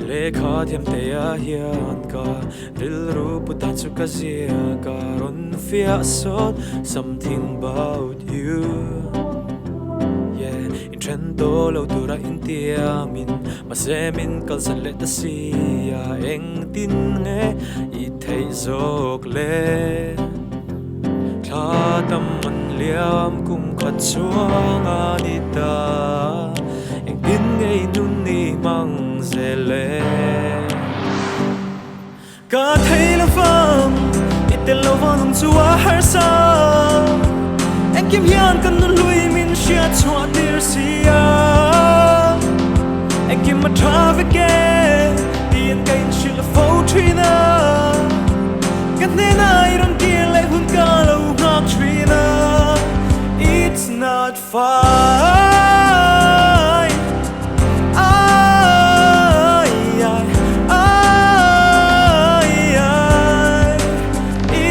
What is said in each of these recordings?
lekha them te a hian ka ril ru puta chu ka zia ka ron fia sot something about you. Yeah, in trendo lo tura in tia min masemin kal san le ta sia eng tin nge I thei zok le kha tam man liam kum khat chuang anita eng tin ngei nun ni mang zele ka thei lo vang itel lo vang chua har sa eng kim hian kan nun lui min shia chua tir sia eng kim ma traveke tien kain shil fo trina kan ne na iron kia le hun ka lo ngak trina it's not fine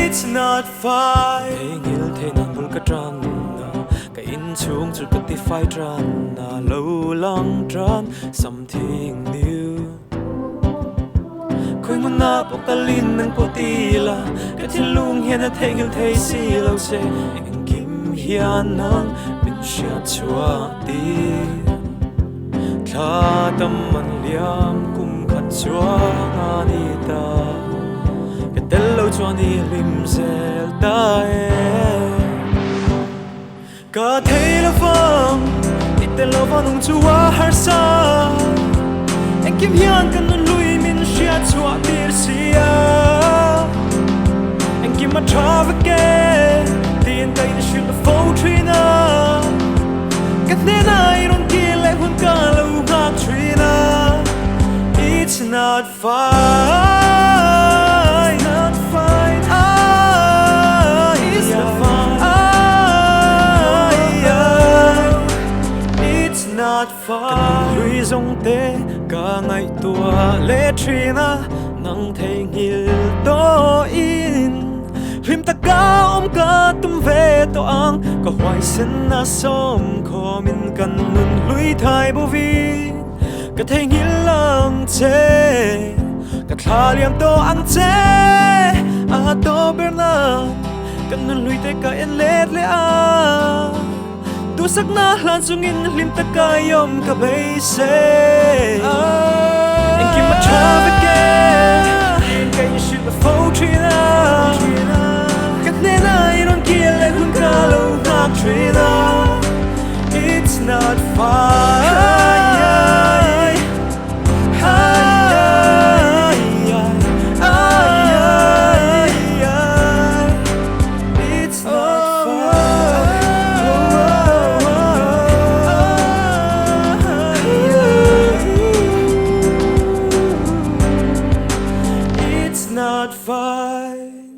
it's not fine ngil the nan bul ka tran na ka in chung chu ka ti fai tran na lo long tran something new khoi mun na pokalin nang potila ka thilung hian a thengil thei si lo se eng kim hian nang min sha chua ti kha tam man liam kum khat chuang anita ka tel lo chuani lim zel ta e ka thei lo vang itel lo vanung chua har sa eng kim hian kan nun lui min shia chua tir sia eng kim ma traveke tien kai na shil fo trina kat ne na iron kia le hun ka lo ngak trina it's not fine not fine it's not fine it's not fine lui zong te ka ngai tua le trina nang thei ngil to in rim ta ka om ka tum ve to ang ka hwai sen na som kho min kan nun lui thai bo vi ka thei ngil lang che ka thla liam to ang che a to berna kan nun lui te ka en let le a tu sak na hlan sungin lim ta ka yom ka bei se en kim ma traveke en kai ni shil fo trina kat ne na iron kia le hun ka lo ngak trina it's not fine it's not fine. It's not fine.